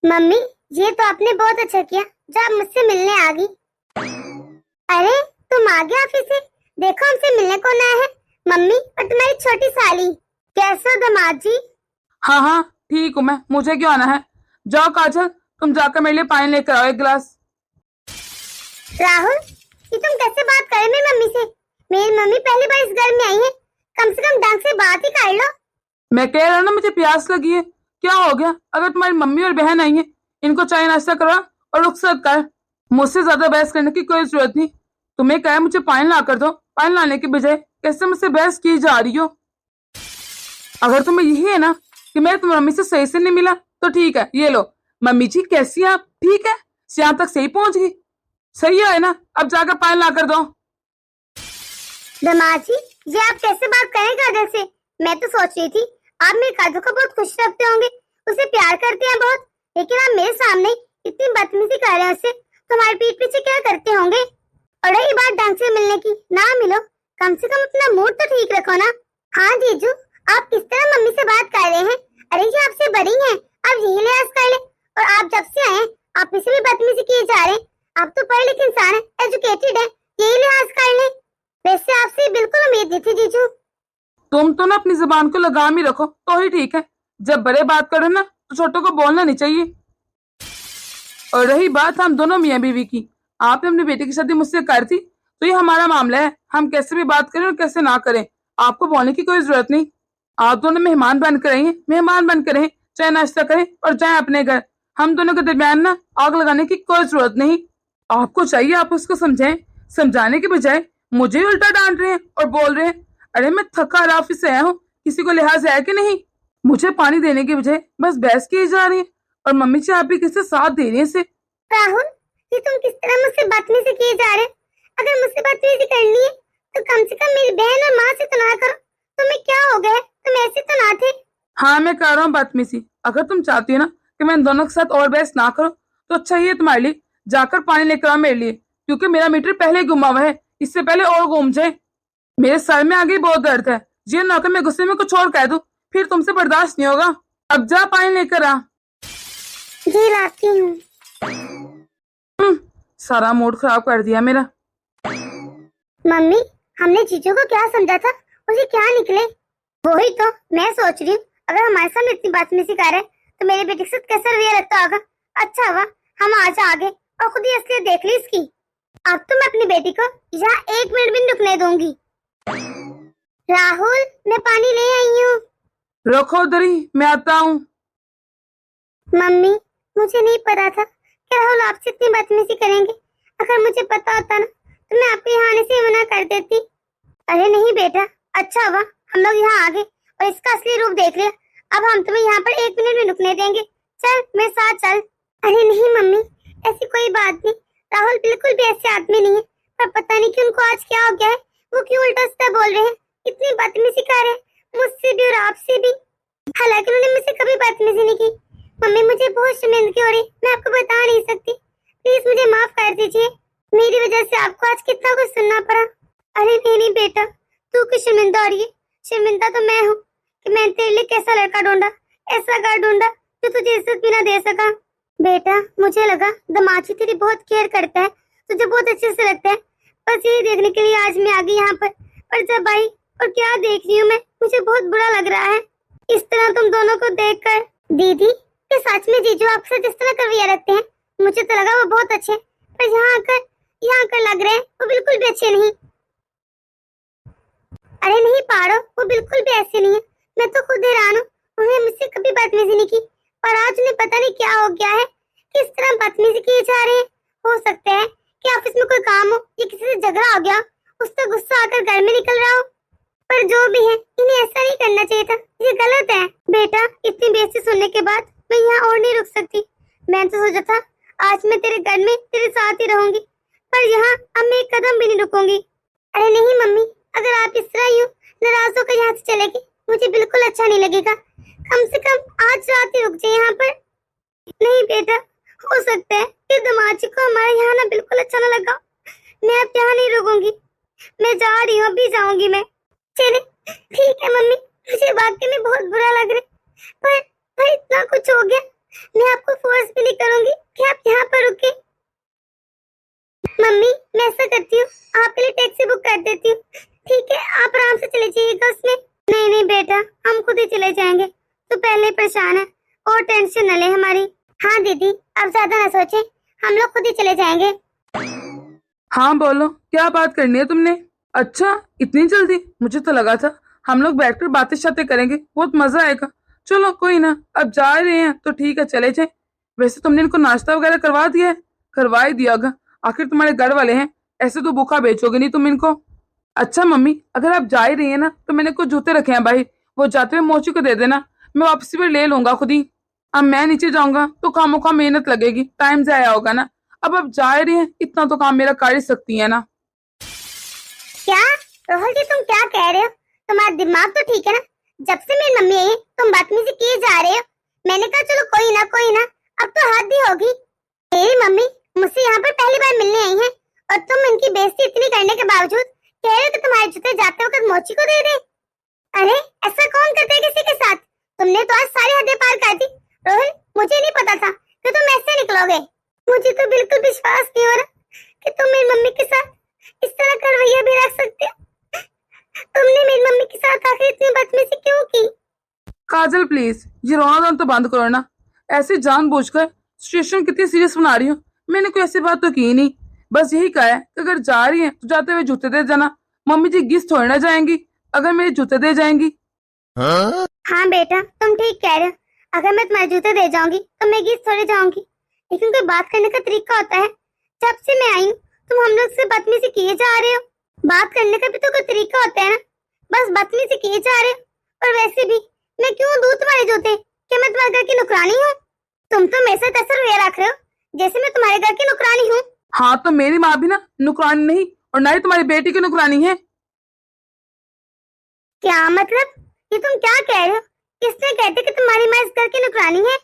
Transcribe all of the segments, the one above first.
Mummy, ये तो आपने बहुत अच्छा किया जो आप मुझसे मिलने आ गई। अरे, तुम आ गए ऑफिस से। देखो हमसे मिलने कौन आया है। मम्मी और तुम्हारी छोटी साली। कैसे हो दामाद जी? हाँ हाँ, ठीक हूँ मैं। मुझे क्यों आना है? जाओ काजल, तुम जाकर मेरे लिए पानी लेकर आओ, एक गिलास। राहुल, ये तुम कैसे बात कर रहे हो मेरी मम्मी से? मेरी मम्मी पहली बार इस घर में आई है। कम से कम ढंग से बात ही कर लो। मैं कह रहा हूँ ना, मुझे प्यास लगी है। क्या हो गया? अगर तुम्हारी मम्मी और बहन आई है, इनको चाय नाश्ता करवा और रुखसत कर। मुझसे ज्यादा बहस करने की कोई जरूरत नहीं। तुम्हें कहा है मुझे पानी ला कर दो, पानी लाने के बजाय कैसे मुझसे बहस की जा रही हो? अगर तुम्हें यही है ना कि मैं तुम्हारी मम्मी से सही से नहीं मिला, तो ठीक है, ये लो। मम्मी जी कैसी है आप? ठीक है, यहाँ तक सही पहुंच गई। सही है ना? अब जाकर पानी ला कर दो। दामाद जी, ये आप कैसे बात करें काजल से? मैं तो सोच रही थी आप मेरे काजल को बहुत खुश रखते होंगे, उसे प्यार करते हैं बहुत। लेकिन आप मेरे सामने इतनी बदतमीजी कर रहे हैं उससे, तो हमारे पीठ पीछे क्या करते होंगे? और रही बात ढंग से मिलने की, ना मिलो, कम से कम अपना मूड तो ठीक रखो ना। हाँ जीजू, आप किस तरह मम्मी से बात कर रहे हैं? अरे ये आपसे बड़ी हैं, आप यही लिहाज कर ले। और आप जब से आए आप इसे भी बदतमीजी किए जा रहे हैं। आप तो पढ़े लिखे इंसान है, एजुकेटेड है, यही लिहाज कर ले। वैसे आपसे बिल्कुल उम्मीद नहीं थी जीजू। तुम तो ना अपनी जुबान को लगाम ही रखो तो ही ठीक है। जब बड़े बात करो ना, तो छोटों को बोलना नहीं चाहिए। और रही बात हम दोनों मियाँ बीवी की, आपने अपनी बेटी की शादी मुझसे कर दी, तो ये हमारा मामला है। हम कैसे भी बात करें और कैसे ना करें, आपको बोलने की कोई जरूरत नहीं। आप दोनों मेहमान बनकर रहिए, मेहमान बनकर रहें, चाहे नाश्ता करें और जाए अपने घर। हम दोनों के दरमियान ना आग लगाने की कोई जरूरत नहीं। आपको चाहिए आप उसको समझाएं। समझाने के बजाय मुझे ही उल्टा डांट रहे हैं और बोल रहे हैं। अरे मैं थका हारा ऑफिस से आया हूँ, किसी को लिहाज है कि नहीं? मुझे पानी देने के बजाय बस बहस की जा रही है। और मम्मी जी आप भी किससे साथ दे रही है इसे? राहुल, ये तुम किस तरह मुझसे बदतमीजी किए जा रहे हो? अगर मुझसे बदतमीजी करनी है तो कम से कम मेरी बहन और माँ से तो ना करो। तुम्हें क्या हो गया है? तुम ऐसे तो ना थे। हाँ मैं कर रहा हूँ बदतमीजी। अगर तुम चाहती हो ना कि मैं इन दोनों के साथ और बहस ना करूँ, तो अच्छा ही है तुम्हारे लिए। जाकर पानी लेकर आओ मेरे लिए, क्योंकि मेरा मीटर पहले ही घुमा हुआ है, इससे पहले और घूम जाए। मेरे सर में आगे बहुत दर्द है। जी ना, मैं गुस्से में कुछ और कह दूं, फिर तुमसे बर्दाश्त नहीं होगा। अब जा पानी लेकर आ। जी लाती हूँ। सारा मूड खराब कर दिया मेरा। मम्मी, हमने जीजू को क्या समझा था, उसे क्या निकले? वही तो मैं सोच रही हूँ, अगर हमारे सामने इतनी बदतमीजी कर रहे तो मेरे बेटे के साथ कैसा रवैया रखता होगा। अच्छा हुआ हम आज आ गए और खुद ही असलियत देख ली इसकी। अब तो मैं अपनी बेटी को यहाँ एक मिनट भी नहीं रुकने दूंगी। राहुल, मैं पानी ले आई हूँ। रखो उधर ही, मैं आता हूँ। मम्मी, मुझे नहीं पता था कि राहुल आपसे इतनी बदतमीजी करेंगे। अगर मुझे पता होता ना तो मैं आपको यहाँ आने से मना कर देती। अरे नहीं बेटा, अच्छा हुआ हम लोग यहाँ आ गए और इसका असली रूप देख लिया। अब हम तुम्हें यहाँ पर एक मिनट भी रुकने देंगे। चल मेरे साथ चल। अरे नहीं मम्मी, ऐसी कोई बात नहीं। राहुल बिल्कुल भी ऐसे आदमी नहीं है, पर पता नहीं कि उनको आज क्या हो गया है। वो क्यों उल्टा सीधा बोल रहे हैं, इतनी बदतमीजी कर रहे हैं मुझसे भी और आपसे भी। हालांकि उन्होंने मुझसे कभी बदतमीजी नहीं की। मम्मी मुझे बहुत शर्मिंदगी हो रही, मैं आपको बता नहीं सकती। प्लीज मुझे माफ कर दीजिए, मेरी वजह से आपको आज कितना कुछ सुनना पड़ा। अरे नहीं नहीं बेटा, तू क्यों शर्मिंदा हो रही है? शर्मिंदा तो मैं हूँ कि मैंने तेरे लिए कैसा लड़का ढूंढा, ऐसा घर ढूंढा जो तुझे इज्जत भी ना दे सका। बेटा मुझे लगा दमाची तेरी बहुत केयर करता है, तुझे बहुत अच्छे से लगता है। बस यही देखने के लिए आज मैं आ गई यहाँ पर जब आई और क्या देख रही हूँ मैं, मुझे बहुत बुरा लग रहा है इस तरह तुम दोनों को देखकर। दीदी, कि सच में जीजू आपसे जिस तरह का रवैया रखते हैं, मुझे तो लगा वो बहुत अच्छे, पर यहाँ आकर लग रहे हैं वो बिल्कुल भी अच्छे नहीं। अरे नहीं पारो, वो बिल्कुल भी ऐसे नहीं है। मैं तो खुद हैरान हूँ, उन्हें मुझसे कभी बदतमीजी नहीं की, पर आज उन्हें पता नहीं क्या हो गया है, किस तरह बदतमीजी किए जा रहे हैं। हो सकता है कि ऑफिस में कोई काम हो या किसी से झगड़ा हो गया, उससे गुस्सा आकर घर में निकल रहा हो। पर जो भी है, इन्हें ऐसा नहीं करना चाहिए था, ये गलत है। बेटा इतनी बेइज्जती सुनने के बाद मैं यहाँ और नहीं रुक सकती। मैं तो सोचा था आज मैं तेरे घर में तेरे साथ ही रहूंगी, पर यहाँ अब मैं एक कदम भी नहीं रुकूंगी। अरे नहीं मम्मी, अगर आप इस तरह यूं नाराज होकर यहाँ से चले गए, मुझे बिल्कुल अच्छा नहीं लगेगा। कम से कम आज रात ही रुक जाए यहाँ पर। नहीं बेटा, हो सकता है कि दमाजी को हमारे यहाँ ना बिल्कुल अच्छा ना लगा। मैं अब यहाँ नहीं रुकूंगी, मैं जा रही हूँ, अभी जाऊंगी मैं। चले ठीक है मम्मी, मुझे वाकई में बहुत बुरा लग रहा है, पर इतना कुछ हो गया, मैं आपको फोर्स भी नहीं करूंगी कि आप यहाँ पर रुके। मम्मी मैं ऐसा करती हूँ, आपके लिए टैक्सी बुक कर देती हूँ, ठीक है? आप आराम से चले जाइएगा उसमें। नहीं नहीं बेटा, हम खुद ही चले जाएंगे, तू पहले परेशान है और टेंशन न ले हमारी। हाँ दीदी, अब ज्यादा ना सोचे, हम लोग खुद ही चले जाएंगे। हाँ बोलो, क्या बात करनी है तुमने? अच्छा, इतनी जल्दी? मुझे तो लगा था हम लोग बैठकर बातें शातें करेंगे, बहुत मजा आएगा। चलो कोई ना, अब जा रहे हैं तो ठीक है, चले जाए। वैसे तुमने इनको नाश्ता वगैरह करवा दिया है? करवा ही दिया होगा, आखिर तुम्हारे घर वाले हैं, ऐसे तो भूखा बेचोगे नहीं तुम इनको। अच्छा मम्मी, अगर आप जा ही रही है ना तो मैंने कुछ जूते रखे हैं भाई, वो जाते हुए मोची को दे देना, मैं वापसी पर ले लूंगा खुद ही। अब मैं नीचे जाऊंगा तो खामोखा मेहनत लगेगी, टाइम जाया होगा ना। अब जा ही रही है, इतना तो काम मेरा कर ही सकती है ना। क्या रोहल जी, तुम क्या कह रहे हो? तुम्हारा दिमाग तो ठीक है ना? जब से मेरी मम्मी आई है तुम बदतमीजी किए जा रहे हो। मैंने कहा चलो कोई ना, अब तो हद ही होगी। मेरी मम्मी मुझसे यहाँ पर पहली बार मिलने आई है और तुम इनकी बेइज्जती इतनी करने के बावजूद कह रहे हो कि तुम्हारे जूते जाते वक्त मोची को दे दे। अरे ऐसा कौन करता है किसी के साथ? तुमने तो आज सारी हदें पार कर दी। रोहल, मुझे नहीं पता था कि तुम ऐसे निकलोगे। मुझे तो बिल्कुल विश्वास नहीं हो रहा कि तुम मेरी मम्मी के साथ इस तरह का रवैया भी रख सकते हो। तुमने मेरी मम्मी के साथ आखिर इतनी बदतमीजी क्यों की? काजल प्लीज, ये रोना धोना तो बंद करो ना। ऐसे जानबूझकर सिचुएशन कितनी सीरियस बना रही हो? मैंने कोई ऐसी बात तो की नहीं, बस यही कहा है कि अगर जा रही है तो जाते हुए जूते दे जाना। मम्मी जी गिफ्ट थोड़ी ना जाएंगी अगर मेरे जूते दे जाएंगी। हाँ बेटा, तुम ठीक कह रहे हो, अगर मैं तुम्हारे जूते दे जाऊंगी तो मैं गिफ्ट थोड़ी जाऊंगी, लेकिन कोई बात करने का तरीका होता है। जब से मैं आई हूँ तुम हम लोग से बदतमीजी किए जा रहे हो। बात करने का भी तो कोई तरीका होता है ना, बस बदतमीजी किए जा रहे हो। और वैसे भी मैं क्यों दूं तुम्हारे जूते? क्या मैं तुम्हारे घर की नुकरानी हूँ? तुम तो मेरे साथ ऐसा रवैया रख रहे हो जैसे मैं तुम्हारे घर की नुकरानी हूँ। हाँ तो मेरी माँ भी ना नुकरानी नहीं और ना ही तुम्हारी बेटी की नुकरानी है। क्या मतलब? ये तुम क्या कह रहे हो? किसने कहते कि तुम्हारी माँ इस घर की नुकरानी है?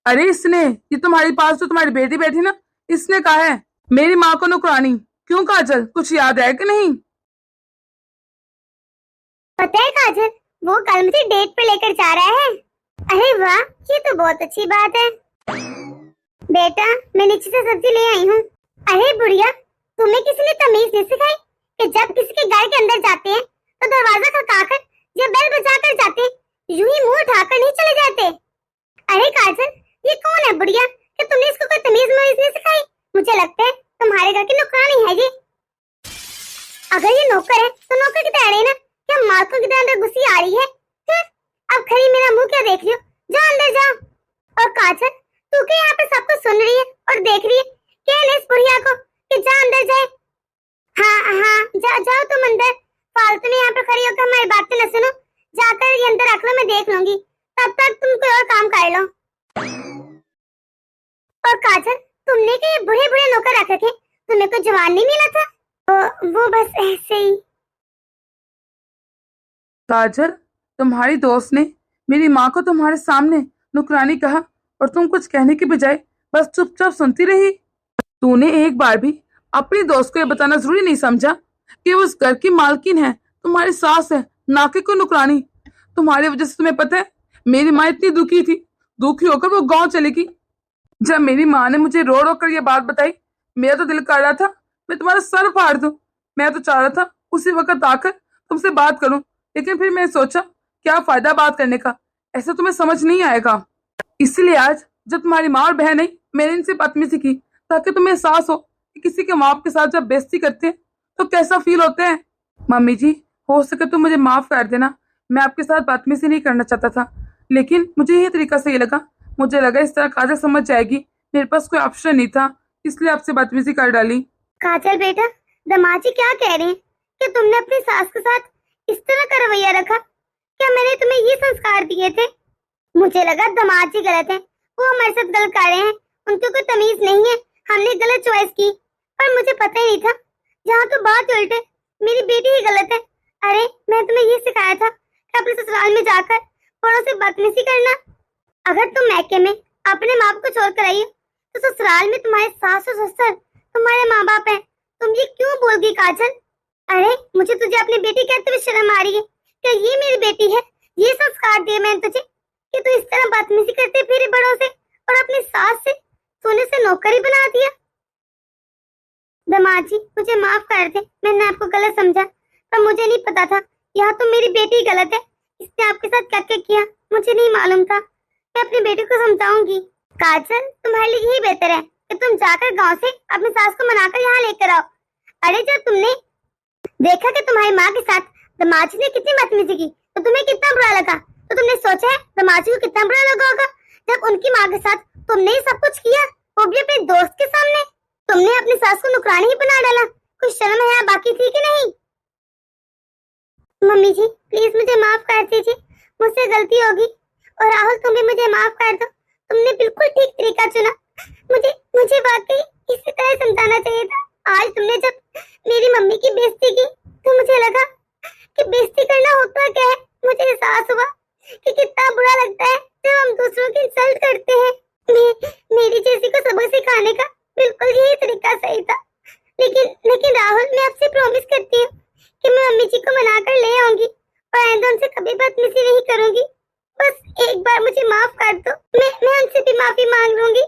अरे इसने, ये तुम्हारे पास तो तुम्हारी बेटी बैठी ना, इसने कहा है मेरी माँ को नुकरानी। क्यों काजल, कुछ याद है कि नहीं? पता है काजल, वो कल मुझे डेट पे लेकर जा रहा है। अरे वाह, ये तो बहुत अच्छी बात है। बेटा मैं नीचे से सब्जी ले आई हूँ। अरे बुढ़िया, तुम्हें किसी ने तमीज नहीं सिखाई कि जब किसी के घर के अंदर जाते हैं तो दरवाजा खटकाकर या बेल बजाकर जाते हैं, यूं ही मुंह उठाकर नहीं चले जाते। अरे काजल, ये कौन है बुढ़िया कि तुमने इसको कोई तमीज नहीं सिखाई? मुझे लगता है तुम्हारे घर की नौकरानी है ये। अगर ये नौकर है तो नौकर की तरह ना, क्या मालकों की तरह अंदर घुसी आ रही है? अब खड़ी मेरा मुंह क्या देख रही हो? जाओ अंदर जाओ। और काजल, तू क्या यहाँ पे सब कुछ सुन रही है और देख रही है? कहना इस बुढ़िया को कि जा अंदर जाए। हाँ जाओ तुम अंदर, फालतू में यहाँ पे खड़ी होकर हमारी बातें न सुनो। जाकर ये अंदर रख लो, मैं देख लूंगी, तब तक तुम कोई और काम कर लो। और काजल, तुमने क्या ये बुढ़े बुढ़े नौकर रख रखे? तुम्हें कोई जवान नहीं मिला था? वो बस ऐसे ही। काजल, तुम्हारी दोस्त ने मेरी माँ को तुम्हारे सामने नुकरानी कहा और तुम कुछ कहने के बजाय बस चुपचाप सुनती रही। तूने एक बार भी अपनी दोस्त को ये बताना जरूरी नहीं समझा कि वो उस घर की मालकिन है, तुम्हारी सास है, ना कि कोई नुकरानी। तुम्हारी वजह से तुम्हें पता है मेरी माँ इतनी दुखी थी, दुखी होकर वो गांव चली गई। जब मेरी माँ ने मुझे रो रो कर ये बात बताई, मेरा तो दिल कर रहा था मैं तुम्हारा सर फाड़ दूं। मैं तो चाह रहा था उसी वक्त आकर तुमसे बात करूं, लेकिन फिर मैं सोचा क्या फायदा बात करने का, ऐसा तुम्हें समझ नहीं आएगा। इसलिए आज जब तुम्हारी माँ और बहन आई, मैंने इनसे बदतमीजी की ताकि तुम्हें एहसास हो कि किसी के माँ के साथ जब बेइज्जती करते हैं तो कैसा फील होता है। मम्मी जी, हो सके तो मुझे माफ कर देना, मैं आपके साथ बदतमीजी नहीं करना चाहता था, लेकिन मुझे यही तरीका सही लगा। मुझे लगा इस तरह काजल समझ जाएगी, मेरे पास कोई ऑप्शन नहीं था, इसलिए आपसे बदतमीजी कर डाली। काजल बेटा, दमाजी क्या कह रहे हैं कि तुमने अपनी सास के साथ इस तरह का रवैया रखा? क्या मैंने तुम्हें ये संस्कार दिए थे? मुझे लगा दमाजी गलत है, वो हमारे साथ गलत कर रहे हैं, उनको कोई तमीज नहीं है, हमने गलत चॉइस की। पर मुझे पता ही नहीं था, जहाँ तो बात उल्टे मेरी बेटी ही गलत है। अरे मैं तुम्हें ये सिखाया था कि अपने ससुराल में जाकर बड़ों से बदतमीजी करना। अगर तुम मैके में अपने माँ को छोड़ कर आई हो तो ससुराल में तुम्हारे सास और ससुर तुम्हारे माँ बाप हैं, तुम ये क्यों बोल गई काजल? अरे मुझे तुझे अपनी बेटी कहते हुए शर्म आ रही है? क्या ये मेरी बेटी है? ये संस्कार दिए मैंने तुझे कि तू इस तरह बदतमीजी करते फिर बड़ों से और अपनी सास से? नौकर ही बना दिया। दामाद जी मुझे माफ कर दे, मैंने आपको गलत समझा, पर मुझे नहीं पता था यहाँ तो मेरी बेटी गलत है। इसने आपके साथ क्या क्या किया मुझे नहीं मालूम था। मैं अपनी बेटी को समझाऊंगी। काजल तुम्हारे लिए यही बेहतर है कि तुम जाकर गांव से अपनी सास को मनाकर यहाँ लेकर आओ। अरे जब तुमने देखा कि तुम्हारी माँ के साथ दामाद जी ने कितनी बदतमीजी की तो तुम्हें कितना बुरा लगा, तो तुमने सोचा है दामाद जी को कितना बुरा लगा होगा जब उनकी माँ के साथ तुमने ही सब कुछ किया, वो भी अपने दोस्त के सामने। तुमने अपनी सास को नुकरानी ही बना डाला। कुछ शर्म है बाकी थी कि नहीं? मम्मी जी प्लीज मुझे माफ कर दीजिए, मुझसे गलती होगी। और राहुल तुम भी मुझे माफ कर दो, तुमने बिल्कुल ठीक तरीका चुना। मुझे मुझे वाकई इसी तरह समझाना चाहिए था। आज तुमने जब मेरी मम्मी की बेइज्जती की तो मुझे लगा कि बेइज्जती करना होता क्या है। मुझे एहसास हुआ कि कितना बुरा लगता है जब हम दूसरों की इंसल्ट करते हैं। मेरी जैसी को सबक सिखाने का बिल्कुल यही तरीका सही था। लेकिन राहुल मैं आपसे प्रॉमिस करती हूँ कि मैं मम्मी जी को मनाकर ले आऊंगी और आइंदा उनसे कभी बदतमीजी नहीं करूंगी। बस एक बार मुझे माफ कर दो, मैं उनसे भी माफी मांग लूंगी,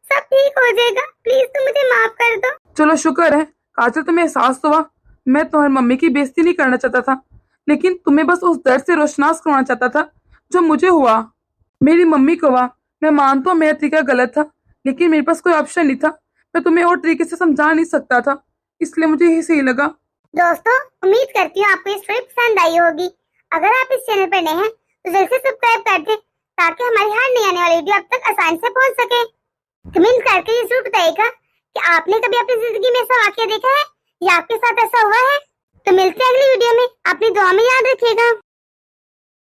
सब ठीक हो जाएगा। प्लीज तुम मुझे माफ कर दो। चलो शुक्र है काजल तुम्हें एहसास हुआ। मैं तुम्हारी मम्मी की बेइज्जती नहीं करना चाहता था, लेकिन तुम्हें बस उस दर्द से रोशनास करवाना चाहता था जो मुझे हुआ, मेरी मम्मी को हुआ। मैं मानता हूँ मेरा तरीका गलत था, लेकिन मेरे पास कोई ऑप्शन नहीं था। मैं तुम्हें और तरीके से समझा नहीं सकता था, इसलिए मुझे यही सही लगा। दोस्तों उम्मीद करती हूँ आपको ये स्टोरी पसंद आई होगी। अगर आप इस चैनल पर नए हैं तो जल्द से सब्सक्राइब कर दें ताकि हमारी हर नई आने वाली वीडियो आप तक आसानी से पहुंच सके। कमेंट करके ये जरूर बताइएगा कि आपने कभी अपनी जिंदगी में ऐसा वाकया देखा है या आपके साथ ऐसा हुआ है। तो मिलते हैं अगली वीडियो में, अपनी दुआ में याद रखिएगा।